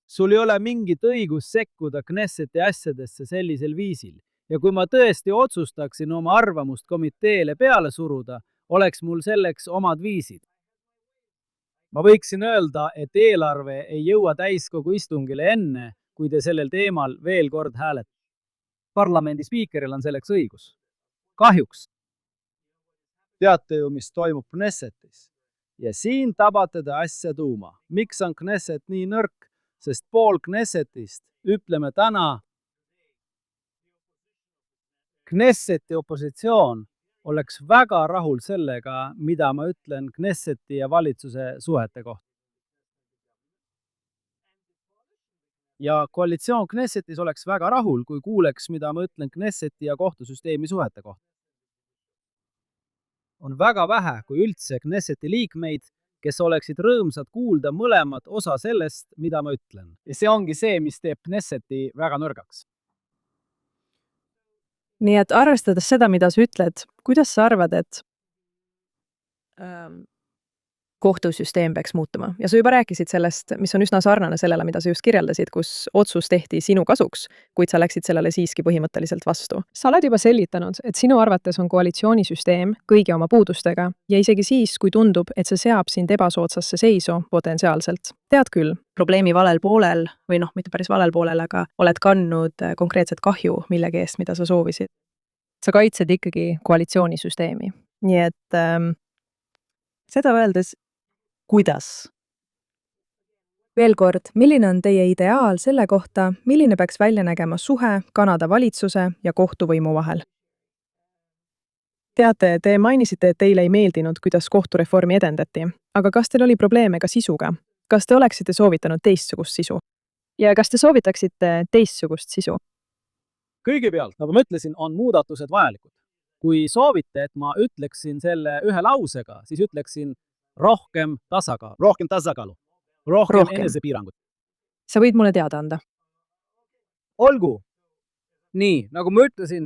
sul ei ole mingit õigust sekkuda Knesseti asjadesse sellisel viisil. Ja kui ma tõesti otsustaksin oma arvamust komiteele peale suruda, oleks mul selleks omad viisid. Ma võiksin öelda, et eelarve ei jõua täiskogu istungile enne, kui te sellel teemal veel kord hääletate. Parlamendi spiikeril on selleks õigus. Kahjuks. Teate ju, mis toimub Knessetis. Ja siin tabate te asja tuuma. Miks on Knesset nii nõrk? Sest pool Knessetist, ütleme täna, Knesseti opositsioon oleks väga rahul sellega, mida ma ütlen Knesseti ja valitsuse suhete kohta. Ja koalitsioon Knessetis oleks väga rahul, kui kuuleks, mida ma ütlen Knesseti ja kohtusüsteemi suhete kohta. On väga vähe, kui üldse Knesseti liikmeid, kes oleksid rõõmsad kuulda mõlemat osa sellest, mida ma ütlen. Ja see ongi see, mis teeb Knesseti väga nõrgaks. Nii et arvestades seda, mida sa ütled, kuidas sa arvad, et kohtusüsteem peaks muutuma? Ja sa juba rääkisid sellest, mis on üsna sarnane sellele, mida sa just kirjeldasid, kus otsus tehti sinu kasuks, kuid sa läksid sellele siiski põhimõtteliselt vastu. Sa oled juba selgitanud, et sinu arvates on koalitsioonisüsteem kõigi oma puudustega ja isegi siis, kui tundub, et see seab sind ebasoodsasse seisu potentsiaalselt. Tead küll, probleemi valel poolel, või mitte päris valel poolel, aga oled kandnud konkreetset kahju millegi eest, mida sa soovisid. Sa kaitsed ikkagi koalitsioonisüsteemi. Nii et seda öeldes, kuidas? Veel kord, milline on teie ideaal selle kohta, milline peaks välja nägema suhe Kanada valitsuse ja kohtuvõimu vahel? Teate, te mainisite, et teile ei meeldinud, kuidas kohtureformi edendati, aga kas teil oli probleeme ka sisuga? Kas te oleksite soovitanud teistsugust sisu? Ja kas te soovitaksite teistsugust sisu? Kõigepealt, nagu ma ütlesin, on muudatused vajalikud. Kui soovite, et ma ütleksin selle ühe lausega, siis ütleksin rohkem tasakaalu. Rohkem tasakaalu. Rohkem enesepiirangut. Sa võid mulle teada anda. Olgu. Nii, nagu ma ütlesin,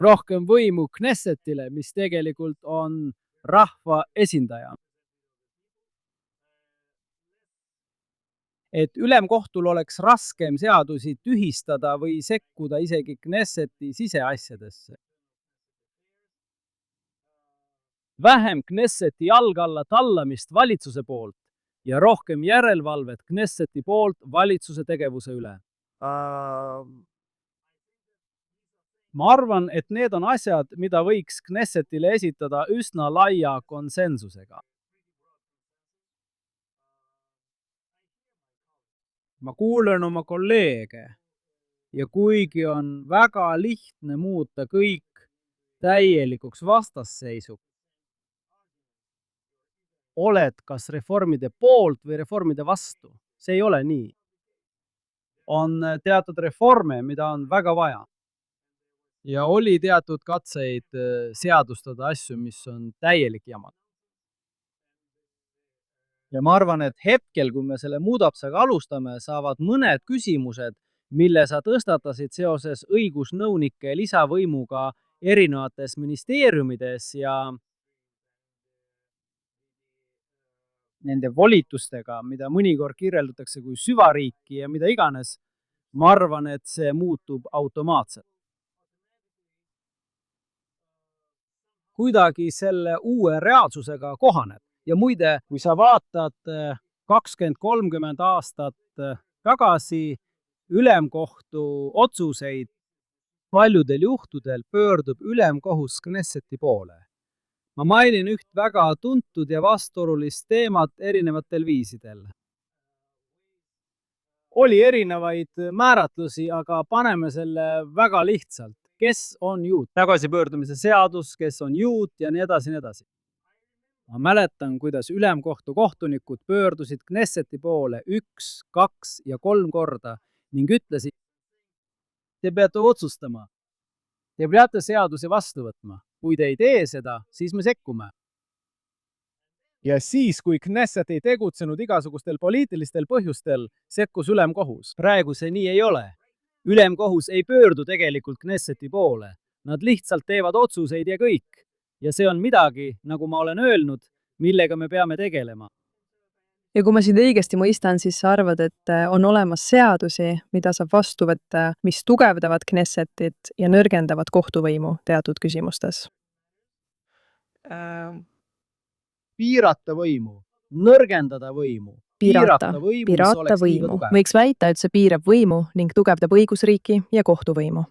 rohkem võimu Knessetile, mis tegelikult on rahva esindaja. Et ülemkohtul oleks raskem seadusi tühistada või sekkuda isegi Knesseti siseasjadesse. Vähem Knesseti jalge alla tallamist valitsuse poolt ja rohkem järelevalvet Knesseti poolt valitsuse tegevuse üle. Ma arvan, et need on asjad, mida võiks Knessetile esitada üsna laia konsensusega. Ma kuulen oma kolleege ja kuigi on väga lihtne muuta kõik täielikuks vastasseisuks, oled kas reformide poolt või reformide vastu. See ei ole nii. On teatud reforme, mida on väga vaja. Ja oli teatud katseid seadustada asju, mis on täielik jama. Ja ma arvan, et hetkel, kui me selle muudatusega alustame, saavad mõned küsimused, mille sa tõstatasid seoses õigusnõunike lisavõimuga erinevates ministeeriumides ja nende volitustega, mida mõnikord kirjeldatakse kui süvariiki ja mida iganes, ma arvan, et see muutub automaatselt. Kuidagi selle uue reaalsusega kohaneb. Ja muide, kui sa vaatad 20-30 aastat tagasi ülemkohtu otsuseid, paljudel juhtudel pöördub ülemkohus Knesseti poole. Ma mainin üht väga tuntud ja vastuolulist teemat erinevatel viisidel. Oli erinevaid määratlusi, aga paneme selle väga lihtsalt. Kes on juut? Tagasipöördumise seadus, kes on juut ja nii edasi, nii edasi. Ma mäletan, kuidas ülemkohtu kohtunikud pöördusid Knesseti poole 1, 2 ja 3 korda ning ütlesid, te peate otsustama. Te peate seaduse vastu võtma. Kui te ei tee seda, siis me sekkume. Ja siis, kui Knesset ei tegutsenud igasugustel poliitilistel põhjustel, sekkus ülemkohus. Praegu see nii ei ole. Ülemkohus ei pöördu tegelikult Knesseti poole. Nad lihtsalt teevad otsuseid ja kõik. Ja see on midagi, nagu ma olen öelnud, millega me peame tegelema. Ja kui ma sind õigesti mõistan, siis sa arvad, et on olemas seadusi, mida saab vastu võtta, mis tugevdavad Knessetit ja nõrgendavad kohtuvõimu teatud küsimustes? Piirata võimu, nõrgendada võimu. Pirata võimu. Võiks väita, et see piirab võimu ning tugevdab õigusriiki ja kohtuvõimu.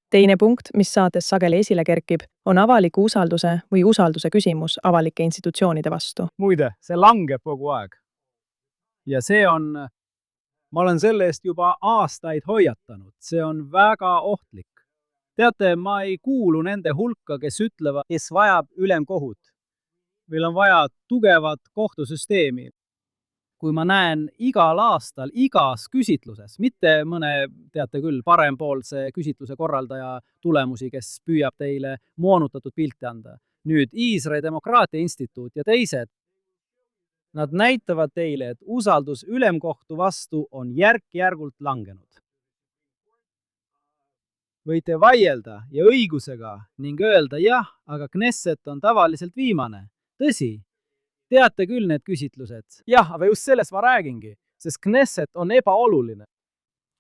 Teine punkt, mis saates sageli esile kerkib, on avaliku usalduse või usalduse küsimus avalike institutsioonide vastu. Muide, see langeb kogu aeg. Ja see on, ma olen selle eest juba aastaid hoiatanud, see on väga ohtlik. Teate, ma ei kuulu nende hulka, kes ütlevad, kes vajab ülemkohut. Meil on vaja tugevat kohtusüsteemi. Kui ma näen igal aastal, igas küsitluses, mitte mõne, teate küll, parempoolse küsitluse korraldaja tulemusi, kes püüab teile moonutatud pilti anda. Nüüd Iisraeli Demokraatia Instituut ja teised, nad näitavad teile, et usaldus ülemkohtu vastu on järk-järgult langenud. Võite vaielda ja õigusega ning öelda jah, aga Knesset on tavaliselt viimane. Tõsi. Teate küll need küsitlused. Jah, aga just sellest ma räägingi, sest Knesset on ebaoluline.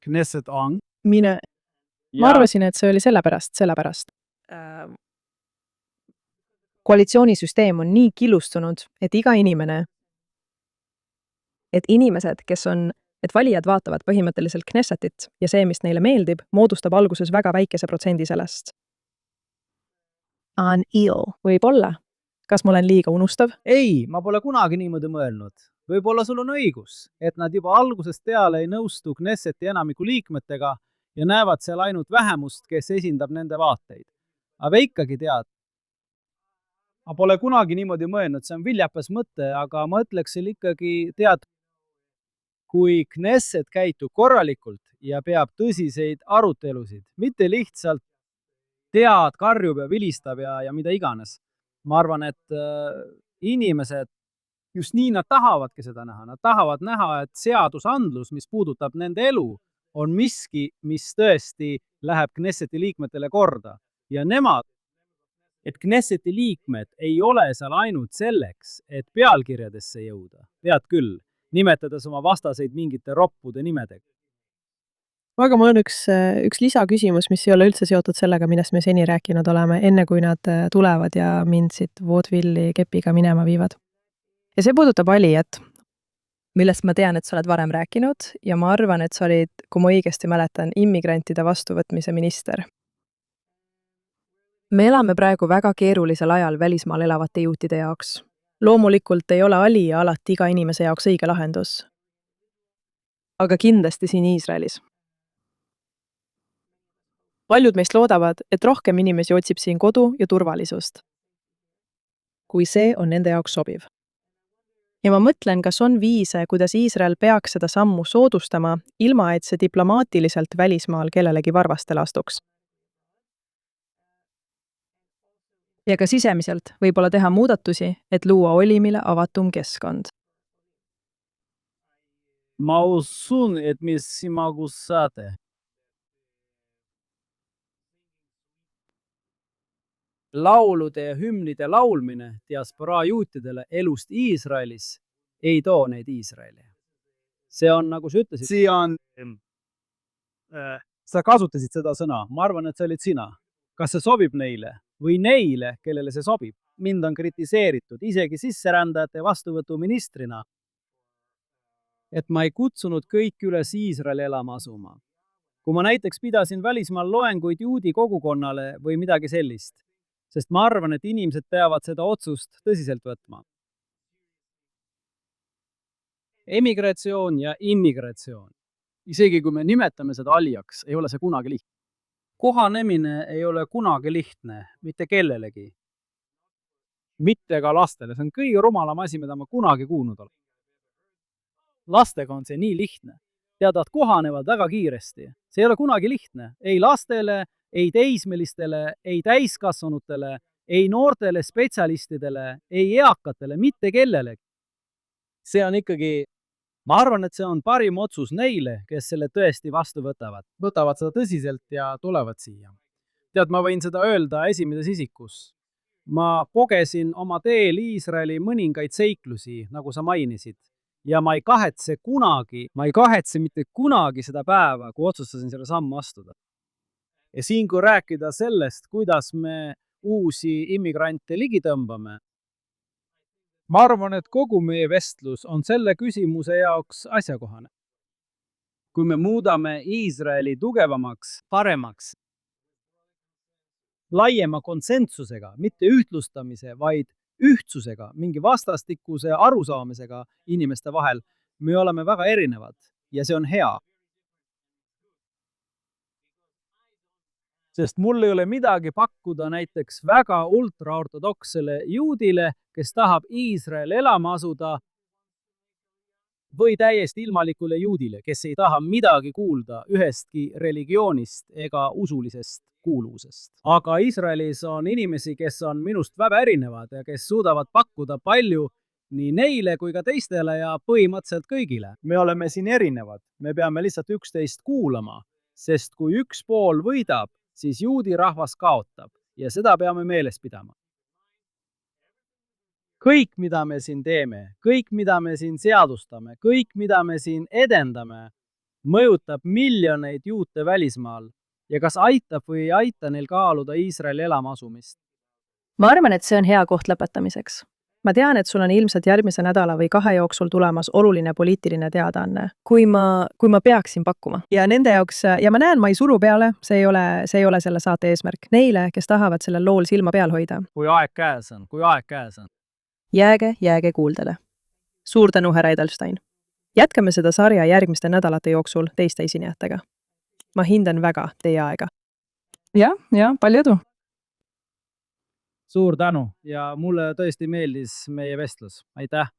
Knesset on? Ma arvasin, et see oli sellepärast. Koalitsioonisüsteem on nii killustunud, et iga inimene, et valijad vaatavad põhimõtteliselt Knessetit ja see, mis neile meeldib, moodustab alguses väga väikese protsendi sellest. Võib-olla. Kas ma olen liiga unustav? Ei, ma pole kunagi niimoodi mõelnud. Võib-olla sul on õigus, et nad juba algusest peale ei nõustu Knesseti enamiku liikmetega ja näevad seal ainult vähemust, kes esindab nende vaateid. Aga ikkagi tead, ma pole kunagi niimoodi mõelnud, see on viljakas mõte, aga ma ütleksin ikkagi, tead, kui Knesset käitub korralikult ja peab tõsiseid arutelusid, mitte lihtsalt tead, karjub ja vilistab ja mida iganes. Ma arvan, et inimesed, just nii nad tahavadki seda näha. Nad tahavad näha, et seadusandlus, mis puudutab nende elu, on miski, mis tõesti läheb Knesseti liikmetele korda. Ja nemad, et Knesseti liikmed ei ole seal ainult selleks, et pealkirjadesse jõuda. Tead küll, nimetades oma vastaseid mingite roppude nimedega. Aga mul on üks lisaküsimus, mis ei ole üldse seotud sellega, millest me seni rääkinud oleme, enne kui nad tulevad ja mind siit vaudvilli kepiga minema viivad. Ja see puudutab valijat, millest ma tean, et sa oled varem rääkinud ja ma arvan, et sa olid, kui ma õigesti mäletan, immigrantide vastuvõtmise minister. Me elame praegu väga keerulisel ajal välismaal elavate juutide jaoks. Loomulikult ei ole alija alati iga inimese jaoks õige lahendus. Aga kindlasti siin Iisraelis. Paljud meist loodavad, et rohkem inimesi otsib siin kodu ja turvalisust, kui see on nende jaoks sobiv. Ja ma mõtlen, kas on viise, kuidas Iisrael peaks seda sammu soodustama, ilma et see diplomaatiliselt välismaal kellelegi varvastele astuks. Ja ka sisemiselt võib-olla teha muudatusi, et luua olimile avatum keskkond. Ma usun, et mis simagus saate. Laulude ja hümnide laulmine diasporaa juutidele elust Iisraelis ei too neid Iisraeli. See on, nagu sa ütlesid, sa kasutasid seda sõna, ma arvan, et see olid sina. Kas see sobib neile või neile, kellele see sobib? Mind on kritiseeritud isegi sisserändajate vastuvõtuministrina, et ma ei kutsunud kõik üles Iisraeli elama asuma. Kui ma näiteks pidasin välismaal loenguid juudi kogukonnale või midagi sellist, sest ma arvan, et inimesed peavad seda otsust tõsiselt võtma. Emigratsioon ja immigratsioon. Isegi kui me nimetame seda alijaks, ei ole see kunagi lihtne. Kohanemine ei ole kunagi lihtne, mitte kellelegi. Mitte ka lastele. See on kõige rumalam asi, mida ma kunagi kuulnud olen. Lastega on see nii lihtne. Teadavad, kohanevad väga kiiresti. See ei ole kunagi lihtne. Ei lastele, ei teismelistele, ei täiskasvanutele, ei noortele spetsialistidele, ei eakatele, mitte kellelegi. See on ikkagi, ma arvan, et see on parim otsus neile, kes selle tõesti vastu võtavad. Võtavad seda tõsiselt ja tulevad siia. Tead, ma võin seda öelda esimeses isikus. Ma kogesin oma teel Iisraeli mõningaid seiklusi, nagu sa mainisid. Ja ma ei kahetse mitte kunagi seda päeva, kui otsustasin selle sammu astuda. Ja siin, kui rääkida sellest, kuidas me uusi immigrante ligi tõmbame, ma arvan, et kogu meie vestlus on selle küsimuse jaoks asjakohane. Kui me muudame Iisraeli tugevamaks, paremaks, laiema konsensusega, mitte ühtlustamise, vaid ühtsusega, mingi vastastikuse arusaamisega inimeste vahel, me oleme väga erinevad ja see on hea. Sest mul ei ole midagi pakkuda näiteks väga ultraortodoksele juudile, kes tahab Iisraeli elama asuda, või täiesti ilmalikule juudile, kes ei taha midagi kuulda ühestki religioonist ega usulisest kuuluvusest. Aga Iisraelis on inimesi, kes on minust väga erinevad ja kes suudavad pakkuda palju nii neile kui ka teistele ja põhimõtteliselt kõigile. Me oleme siin erinevad. Me peame lihtsalt üksteist kuulama, sest kui üks pool võidab, siis juudi rahvas kaotab ja seda peame meeles pidama. Kõik, mida me siin teeme, kõik, mida me siin seadustame, kõik, mida me siin edendame, mõjutab miljoneid juute välismaal ja kas aitab või ei aita neil kaaluda Iisraeli elama asumist. Ma arvan, et see on hea koht lõpetamiseks. Ma tean, et sul on ilmselt järgmise nädala või 2 jooksul tulemas oluline poliitiline teadaanne, kui ma peaksin pakkuma. Ja nende jaoks, ja ma näen, ma ei suru peale, see ei ole selle saate eesmärk. Neile, kes tahavad sellel lool silma peal hoida. Kui aeg käes on. Jääge kuuldele. Suur tänu, härra Edelstein. Jätkame seda sarja järgmiste nädalate jooksul teiste esinejatega. ma hindan väga teie aega. ja palju edu! Suur tänu ja mulle tõesti meeldis meie vestlus. Aitäh!